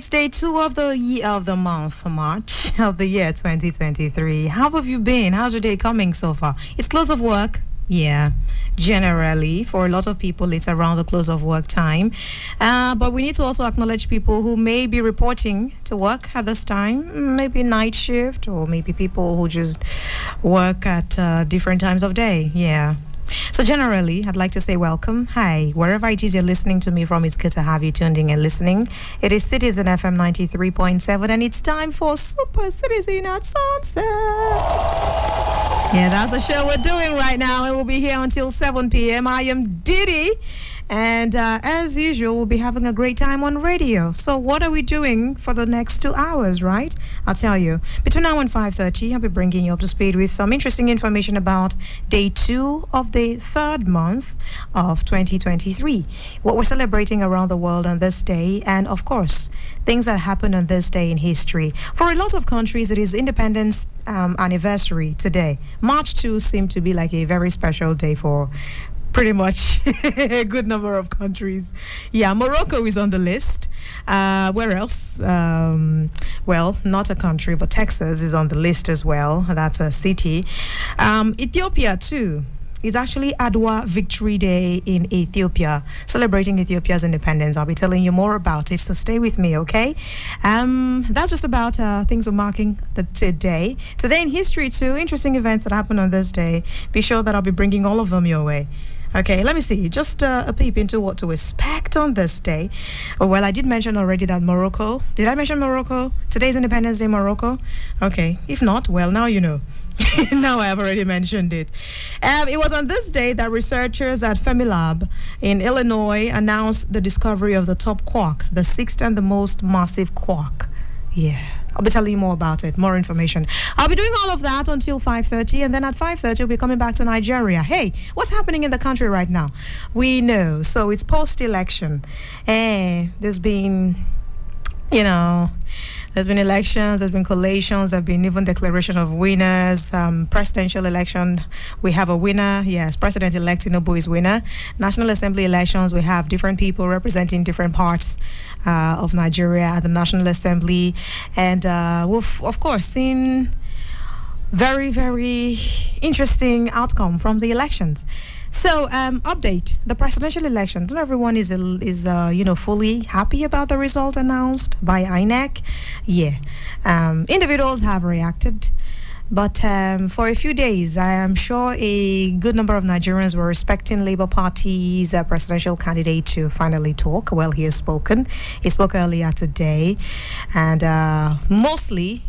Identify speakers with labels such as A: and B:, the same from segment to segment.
A: It's day 2 of the year of the month, March of the year 2023. How have you been? How's your day coming so far? It's close of work. Yeah, generally, for a lot of people, it's around the close of work time. But we need to also acknowledge people who may be reporting to work at this time, maybe night shift, or maybe people who just work at different times of day. Yeah. So generally, I'd like to say welcome. Hi, wherever it is you're listening to me from, it's good to have you tuned in and listening. It is Citizen FM 93.7, and it's time for Super Citizen at Sunset. Yeah, that's the show we're doing right now, and we'll be here until 7 p.m. I am Didi, and as usual, we'll be having a great time on radio. So what are we doing for the next 2 hours, right? I'll tell you. Between now and 5:30, I'll be bringing you up to speed with some interesting information about day 2 of the 3rd month of 2023. What we're celebrating around the world on this day, and of course, things that happened on this day in history. For a lot of countries, it is Independence anniversary today. March 2 seemed to be like a very special day for pretty much a good number of countries. Yeah, Morocco is on the list. Where else? Well, not a country, but Texas is on the list as well. That's a city. Ethiopia too. It's actually Adwa Victory Day in Ethiopia, celebrating Ethiopia's independence. I'll be telling you more about it, so stay with me, okay? That's just about things we're marking today. Today in history too, interesting events that happened on this day. Be sure that I'll be bringing all of them your way. Okay, let me see. Just a peep into what to expect on this day. Oh, well, I did mention already that Morocco. Did I mention Morocco? Today's Independence Day, Morocco? Okay, if not, well, now you know. Now I have already mentioned it. It was on this day that researchers at Fermilab in Illinois announced the discovery of the top quark, the 6th and the most massive quark. Yeah. I'll be telling you more about it, more information. I'll be doing all of that until 5:30, and then at 5:30 we'll be coming back to Nigeria. Hey, what's happening in the country right now? We know. So it's post-election. There's been, there's been elections, there's been collations, there's been even declaration of winners. Presidential election, we have a winner. Yes, President-elect Tinubu is winner. National Assembly elections, we have different people representing different parts of Nigeria at the National Assembly. And we've, of course, seen very, very interesting outcome from the elections. So, update, the presidential elections. Not everyone is fully happy about the result announced by INEC. Yeah. Individuals have reacted. But for a few days, I am sure a good number of Nigerians were expecting Labour Party's presidential candidate to finally talk. Well, he has spoken. He spoke earlier today, and mostly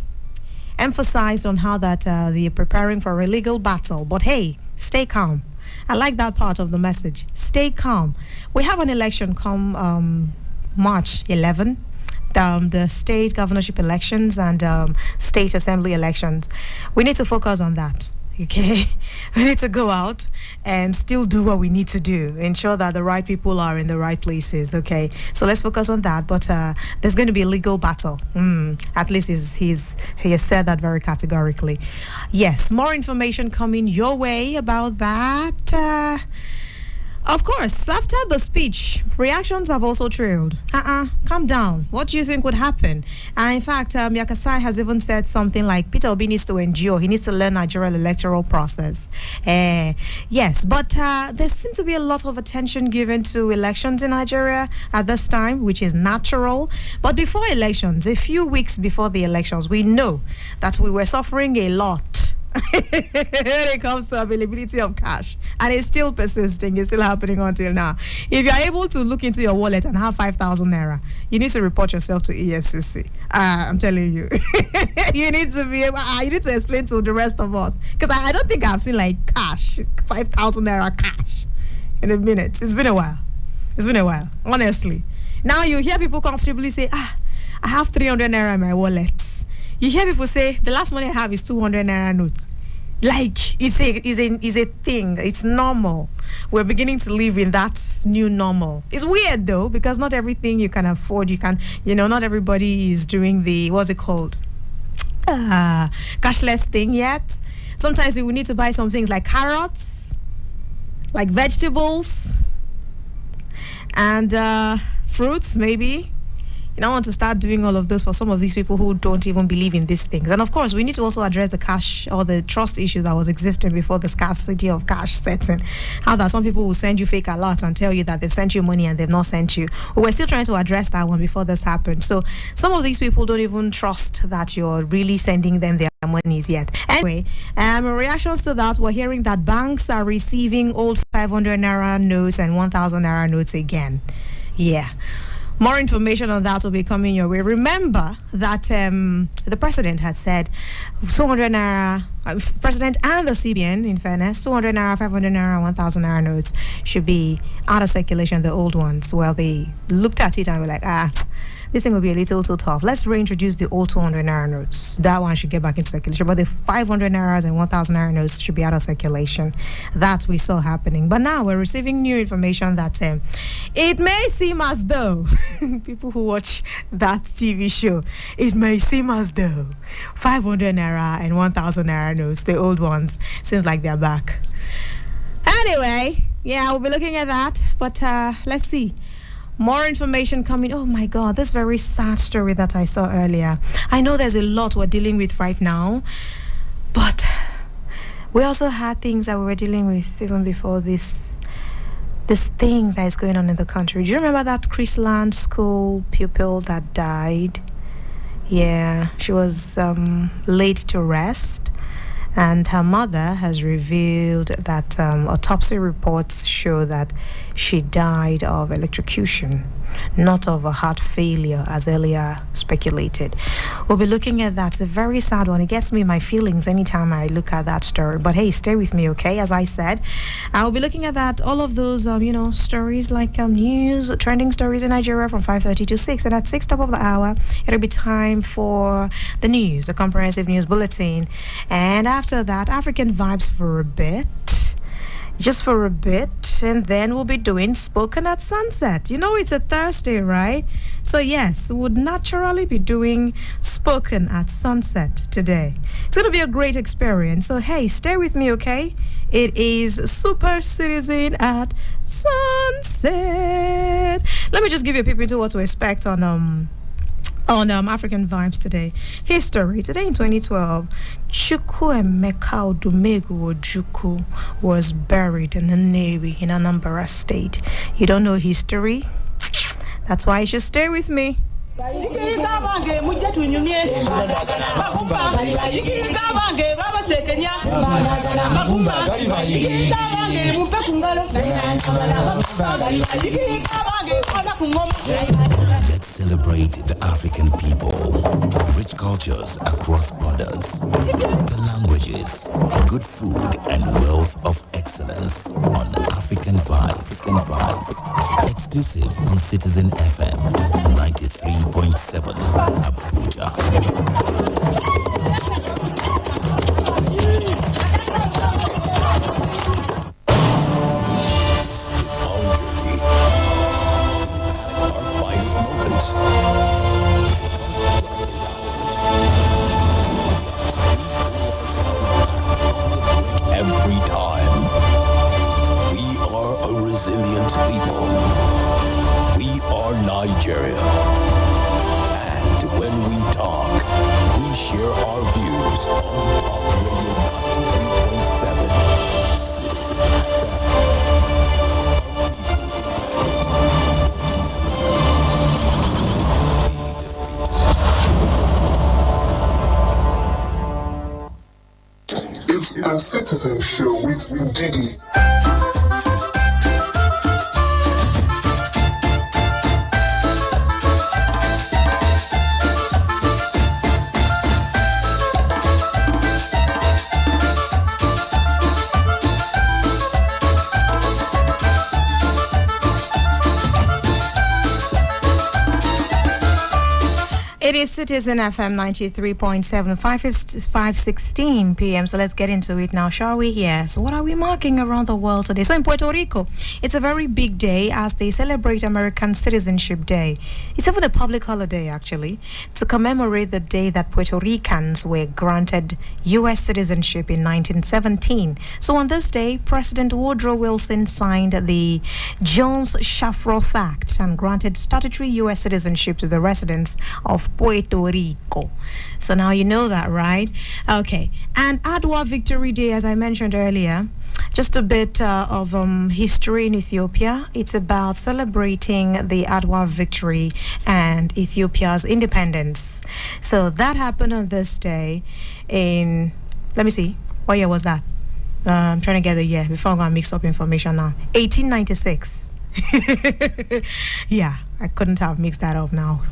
A: emphasized on how that they are preparing for a legal battle. But hey, stay calm. I like that part of the message. Stay calm. We have an election come March 11. The state governorship elections and state assembly elections. We need to focus on that. Okay, we need to go out and still do what we need to do. Ensure that the right people are in the right places. Okay, so let's focus on that. But there's going to be a legal battle. At least he has said that very categorically. Yes, more information coming your way about that. Of course, after the speech, reactions have also trailed. Calm down. What do you think would happen? And in fact, Yakasai has even said something like Peter Obi needs to endure. He needs to learn Nigerian electoral process. Yes, but there seems to be a lot of attention given to elections in Nigeria at this time, which is natural. But before elections, a few weeks before the elections, we know that we were suffering a lot when it comes to availability of cash, and it's still persisting. It's still happening until now. If you're able to look into your wallet and have 5,000 naira, you need to report yourself to EFCC. I'm telling you. You need to be able, you need to explain to the rest of us, because I don't think I've seen like cash, 5,000 naira cash in a minute. It's been a while, honestly. Now you hear people comfortably say, I have 300 naira in my wallet. You hear people say, the last money I have is 200 naira note. Like, it's a thing. It's normal. We're beginning to live in that new normal. It's weird, though, because not everything you can afford, not everybody is doing the, what's it called? Cashless thing yet. Sometimes we will need to buy some things like carrots, like vegetables, and fruits, maybe. You don't want to start doing all of this for some of these people who don't even believe in these things. And of course, we need to also address the cash or the trust issues that was existing before the scarcity of cash sets in. How that some people will send you fake alerts and tell you that they've sent you money and they've not sent you. We're still trying to address that one before this happened. So some of these people don't even trust that you're really sending them their monies yet. Anyway, in reactions to that, we're hearing that banks are receiving old 500 naira notes and 1,000 naira notes again. Yeah. More information on that will be coming your way. Remember that the president had said 200 naira, president and the CBN, in fairness, 200 naira, 500 naira, 1,000 naira notes should be out of circulation, the old ones. Well, they looked at it and were like, this thing will be a little too tough. Let's reintroduce the old 200 naira notes. That one should get back into circulation. But the 500 nairas and 1,000 naira notes should be out of circulation. That we saw happening. But now we're receiving new information that it may seem as though, people who watch that TV show, it may seem as though 500 naira and 1,000 naira notes, the old ones, seems like they're back. Anyway, yeah, we'll be looking at that. But let's see. More information coming. Oh my God, this very sad story that I saw earlier. I know there's a lot we're dealing with right now, but we also had things that we were dealing with even before this thing that is going on in the country. Do you remember that Chrisland school pupil that died? Yeah, she was laid to rest. And her mother has revealed that autopsy reports show that she died of electrocution, not of a heart failure, as earlier speculated. We'll be looking at that. It's a very sad one. It gets me my feelings anytime I look at that story. But hey, stay with me, okay? As I said, I'll be looking at that. All of those, stories like news, trending stories in Nigeria from 5:30 to 6. And at 6 top of the hour, it'll be time for the news, the comprehensive news bulletin. And after that, African vibes for a bit. Just for a bit, and then we'll be doing Spoken at Sunset. You know, it's a Thursday, right? So yes, we would naturally be doing Spoken at Sunset today. It's going to be a great experience. So hey, stay with me, okay? It is Super Citizen at Sunset. Let me just give you a peep into what to expect on African Vibes today. History. Today in 2012, Chukwuemeka Odumegwu Ojukwu was buried in the Navy in Anambra State. You don't know history? That's why you should stay with me.
B: Let's celebrate the African people, rich cultures across borders, the languages, good food, and wealth of excellence on African Vibes. Exclusive on Citizen FM 93.7 Abuja.
C: Every time. We are a resilient people. We are Nigeria. And when we talk, we share our views on Talk Radio 93.7.
D: It's a Citizen Show with Didi.
A: It is Citizen FM 93.7, 5:16 p.m. So let's get into it now, shall we? Yes. What are we marking around the world today? So in Puerto Rico, it's a very big day as they celebrate American Citizenship Day. It's even a public holiday, actually, to commemorate the day that Puerto Ricans were granted U.S. citizenship in 1917. So on this day, President Woodrow Wilson signed the Jones-Shafroth Act and granted statutory U.S. citizenship to the residents of Puerto Rico. So now you know that, right? Okay. And Adwa Victory Day, as I mentioned earlier, just a bit of history in Ethiopia. It's about celebrating the Adwa victory and Ethiopia's independence. So that happened on this day in, let me see, what year was that? I'm trying to get the year before I'm going to mix up information now. 1896. Yeah, I couldn't have mixed that up now.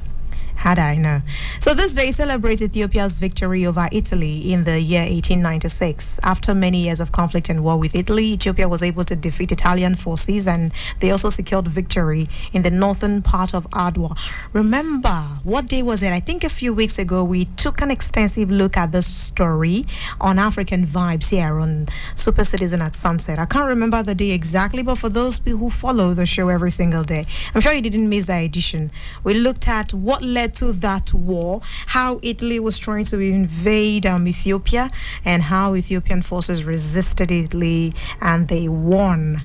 A: Had I know. So this day celebrates Ethiopia's victory over Italy in the year 1896. After many years of conflict and war with Italy, Ethiopia was able to defeat Italian forces, and they also secured victory in the northern part of Adwa. Remember, what day was it? I think a few weeks ago we took an extensive look at this story on African Vibes here on Super Citizen at Sunset. I can't remember the day exactly, but for those people who follow the show every single day, I'm sure you didn't miss that edition. We looked at what led to that war, how Italy was trying to invade Ethiopia, and how Ethiopian forces resisted Italy and they won.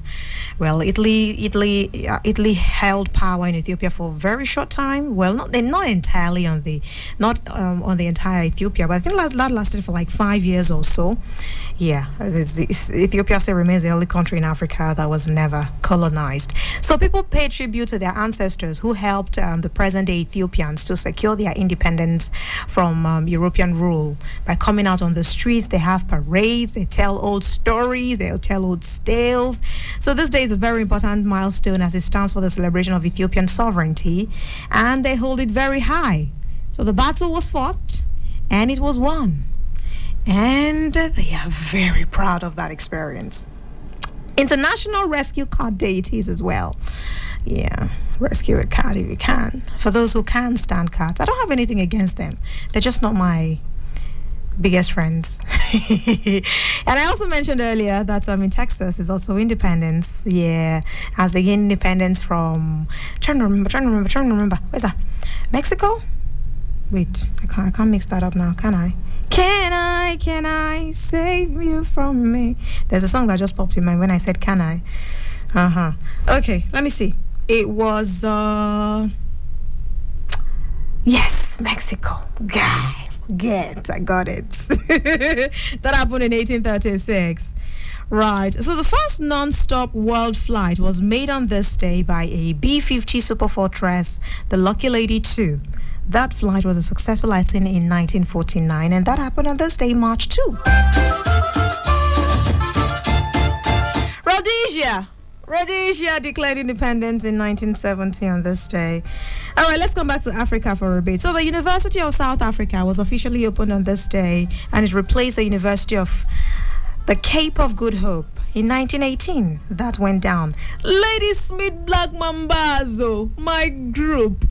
A: Well, Italy held power in Ethiopia for a very short time. Well, not entirely on the entire Ethiopia, but I think that lasted for like 5 years or so. Yeah, Ethiopia still remains the only country in Africa that was never colonized. So people pay tribute to their ancestors who helped the present-day Ethiopians to secure their independence from European rule by coming out on the streets. They have parades, they tell old stories, they'll tell old tales. So this day is a very important milestone as it stands for the celebration of Ethiopian sovereignty, and they hold it very high. So the battle was fought, and it was won. And they are very proud of that experience. International Rescue Cat Day it is as well. Yeah, rescue a cat if you can. For those who can stand cats, I don't have anything against them. They're just not my biggest friends. And I also mentioned earlier that in Texas is also independence. Yeah, as they gain independence from, trying to remember. Where's that? Mexico? Wait, I can't mix that up now, can I? Can I save you from me? There's a song that just popped in my mind when I said can I. Okay, let me see. It was yes, Mexico. Forget, I got it. That happened in 1836. Right. So the first non-stop world flight was made on this day by a B-50 Superfortress, the Lucky Lady 2. That flight was a successful landing in 1949, and that happened on this day, March 2. Rhodesia declared independence in 1970 on this day. All right, let's come back to Africa for a bit. So the University of South Africa was officially opened on this day, and it replaced the University of the Cape of Good Hope. In 1918, that went down. Lady Smith Black Mambazo, my group.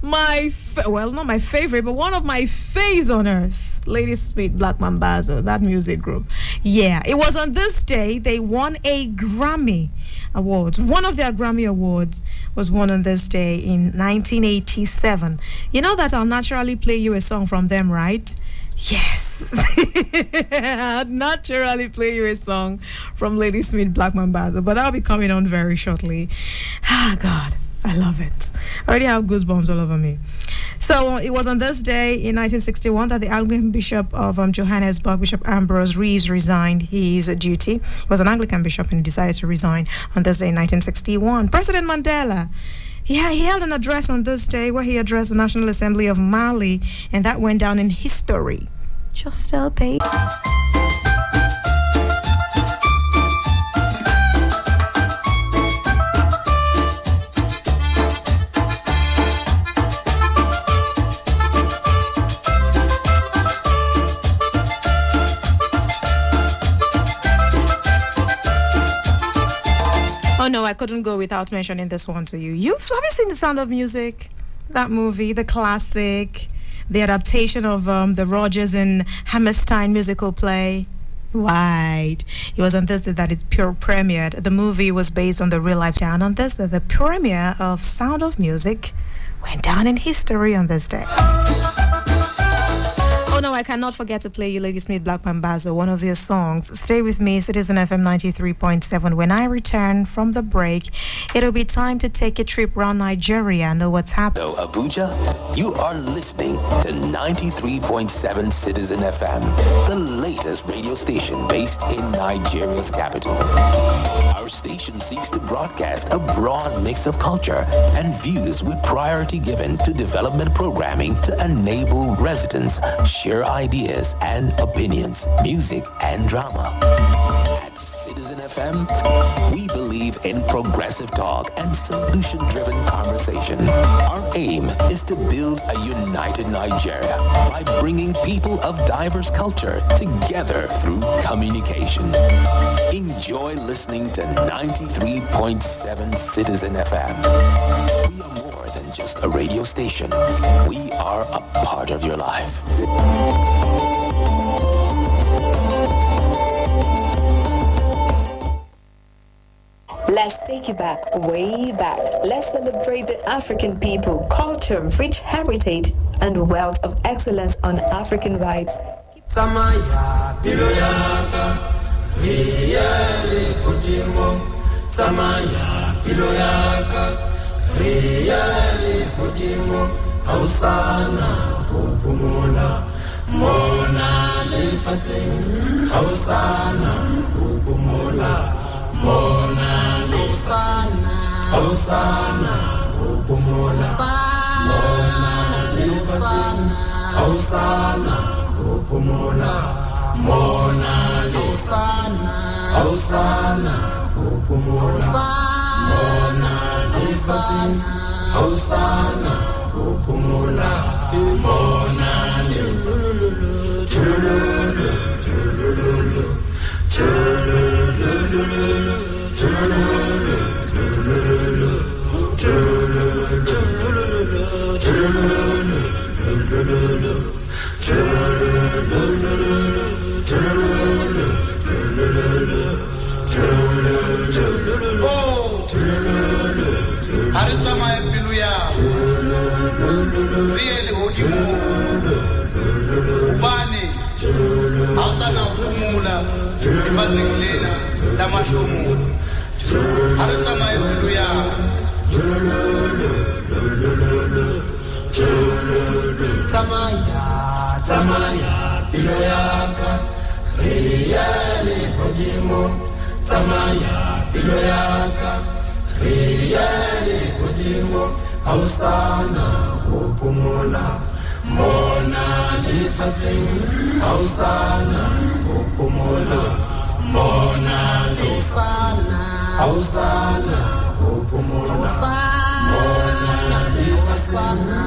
A: Not my favorite, but one of my faves on earth. Lady Smith Black Mambazo, that music group. Yeah, it was on this day they won a Grammy Award. One of their Grammy Awards was won on this day in 1987. You know that I'll naturally play you a song from them, right? Yes. I'll naturally play you a song from Lady Smith Black Mambazo, but that'll be coming on very shortly. Ah, God. I love it. I already have goosebumps all over me. So it was on this day in 1961 that the Anglican Bishop of Johannesburg, Bishop Ambrose Reeves, resigned his duty. He was an Anglican bishop and he decided to resign on this day in 1961. President Mandela, he held an address on this day where he addressed the National Assembly of Mali, and that went down in history. Just tell Pay. Oh no, I couldn't go without mentioning this one to you. Have you seen The Sound of Music? That movie, the classic. the adaptation of the Rogers and Hammerstein musical play. Right. It was on Thursday that it premiered. The movie was based on the real life town. On Thursday, the premiere of Sound of Music went down in history on this day. Oh no, I cannot forget to play you Lady Smith Black Mambazo, one of their songs. Stay with me, Citizen FM 93.7. When I return from the break, it'll be time to take a trip around Nigeria, know what's happening.
C: So, Abuja, you are listening to 93.7 Citizen FM, the latest radio station based in Nigeria's capital. Our station seeks to broadcast a broad mix of culture and views with priority given to development programming to enable residents share ideas and opinions, music and drama. At Citizen FM, we believe in progressive talk and solution-driven conversation. Our aim is to build a united Nigeria by bringing people of diverse culture together through communication. Enjoy listening to 93.7 Citizen FM. We are more than just a radio station. We are a part of your life.
E: Let's take you back, way back. Let's celebrate the African people, culture, rich heritage, and wealth of excellence on African vibes.
F: Samaya piloyaka, riyale kujimo. Samaya piloyaka, riyale kujimo. Hausana upumula, mona lefasing. Hausana upumula. Mona Lisana, Osana, Upumola, Mona Lisana, Osana, Upumola, Mona Lisana, Osana, Upumola, Mona Lisana, Osana, Upumola, Mona Hausana ukumula ifazingilena lamashumu Hausana haleluya Samaya piloyaka riyale kodimo Samaya piloyaka riyale kodimo Hausana upumula Mona lifasing Hausana upumula Mona lifana Hausana upumula Mona lifasana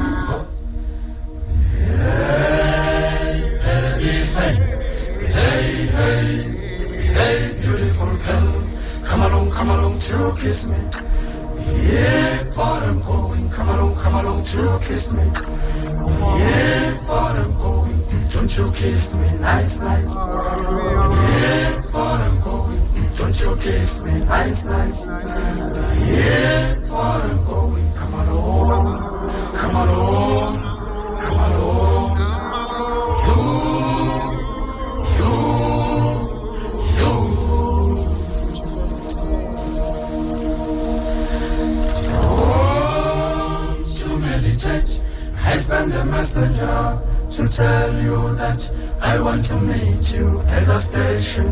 F: Hey, beautiful girl come along to kiss me Yeah, far I'm going, come along to kiss me Yeah, far I'm going, don't you kiss me, nice Yeah, far I'm going, don't you kiss me, nice Yeah, far I'm going, come along I send a messenger to tell you that I want to meet you at the station.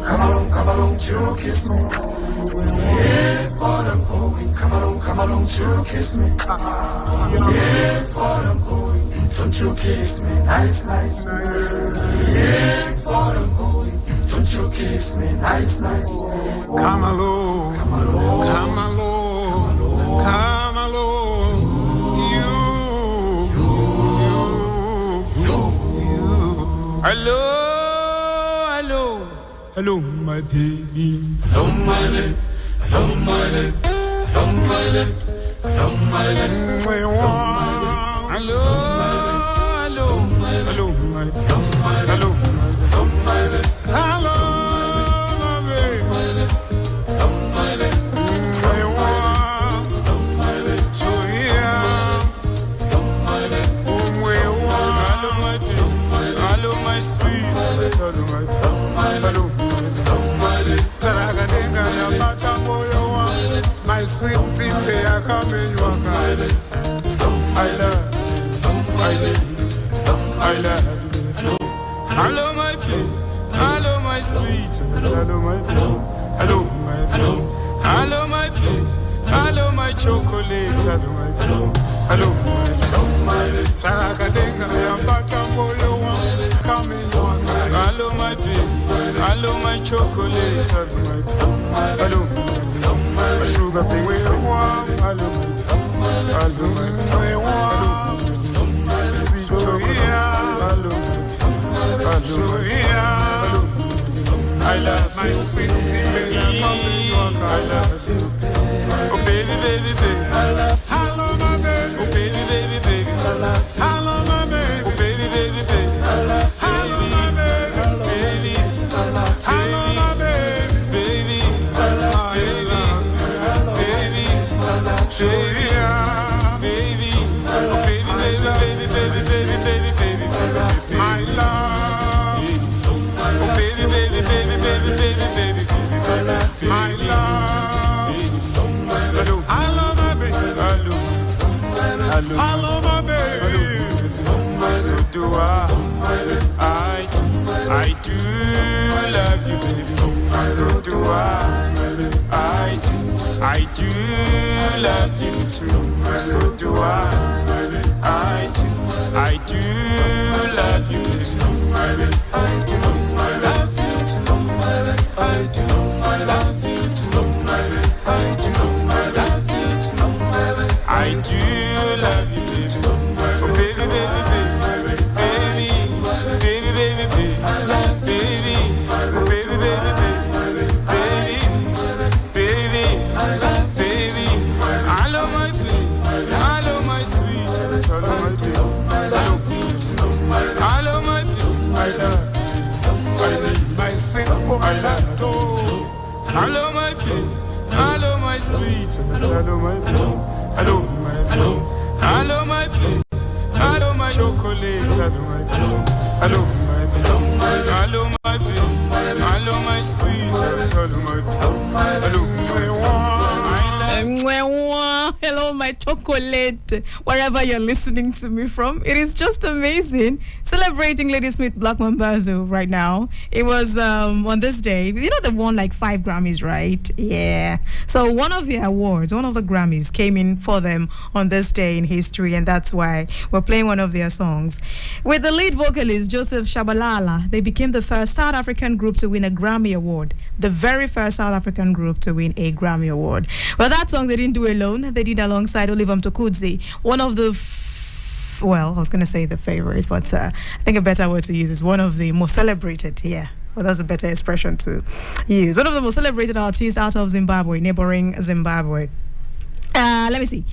F: Come along to kiss me. Yeah, far I'm going. Come along to kiss me. Yeah, far I'm going. Don't you kiss me, nice Yeah, far I'm going. Don't you kiss me, nice Come along. Hello, my baby. Hello, my baby. Hello, I love you. Hello, my baby. Hello, my sweet. Hello, my baby. Hello, my baby. Hello, my baby. Hello, my chocolate. Hello, my baby. Hello, my baby. Tarakadenga ya batamboyo coming on. Hello, my baby. Hello, my chocolate. Hello, my baby. Hello, my sugar baby. Hello, my baby. Hello, my sweet chocolate. I love my sweet baby. I love you. Oh baby, baby, baby. Hello, my baby. Oh baby, baby, baby. Hello, my baby. Oh baby, baby, baby. Hello, my baby. Baby. Hello, my baby. Baby. Baby. Baby. Oh baby, baby, baby, baby, baby, baby, baby. My love. Oh baby, baby, baby, baby, baby, baby. My love. Hello, my baby. Hello. Hello, my baby. So do I do love you, baby. So do I do love you too. So do I do love you too. I do love you too. I do love you too. I do love you too. I do love you, baby. Oh baby, baby, baby, baby, baby, baby, baby, baby, oh baby, baby, baby, baby, baby, I love my baby, I love my sweet, I love my baby, I love my baby, I love my sweet potato, I love my baby, I love my sweet, I love my baby, I love my baby, I love my baby, I love my chocolate, I love my baby, I love my baby, I love my baby, I love my sweet, I love my baby, I love my
A: Hello, my chocolate, wherever you're listening to me from. It is just amazing. Celebrating Lady Smith Black Mambazo right now. It was on this day. You know, they won like 5 Grammys, right? Yeah. So one of the awards, one of the Grammys came in for them on this day in history, and that's why we're playing one of their songs. With the lead vocalist, Joseph Shabalala, they became the first South African group to win a Grammy Award. The very first South African group to win a Grammy Award. Well, that song they didn't do alone. They did alongside Oliver Mtukudzi, one of the I was going to say the favorites, but I think a better word to use is one of the most celebrated, well, that's a better expression to use. One of the most celebrated artists out of Zimbabwe, neighboring Zimbabwe. Let me see.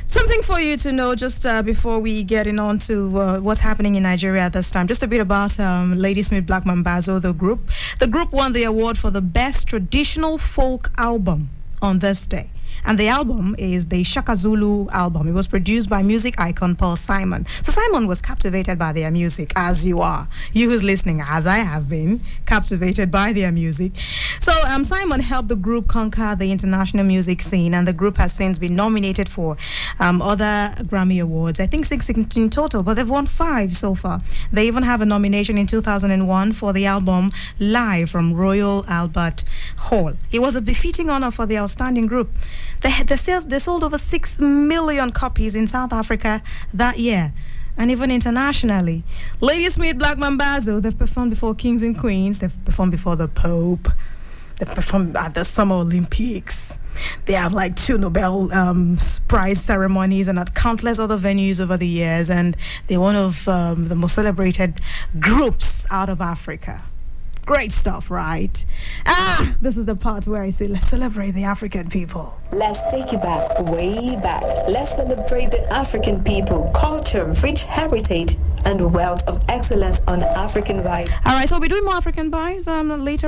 A: Something for you to know just before we get on to what's happening in Nigeria at this time. Just a bit about Lady Smith Black Mambazo, the group. The group won the award for the best traditional folk album on this day. And the album is the Shaka Zulu album. It was produced by music icon Paul Simon. So Simon was captivated by their music, as you are. You who's listening, as I have been, captivated by their music. So Simon helped the group conquer the international music scene, and the group has since been nominated for other Grammy Awards. I think 6 in total, but they've won 5 so far. They even have a nomination in 2001 for the album Live from Royal Albert Hall. It was a befitting honor for the outstanding group. They sold over 6 million copies in South Africa that year, and even internationally. Lady Smith Black Mambazo, they've performed before kings and queens, they've performed before the Pope, they've performed at the Summer Olympics. They have like 2 Nobel Prize ceremonies and at countless other venues over the years, and they're one of the most celebrated groups out of Africa. Great stuff, right? This is the part where I say, let's celebrate the African people.
E: Let's take you back, way back. Let's celebrate the African people, culture, rich heritage, and wealth of excellence on African Vibe.
A: All right, so we'll be doing more African Vibes later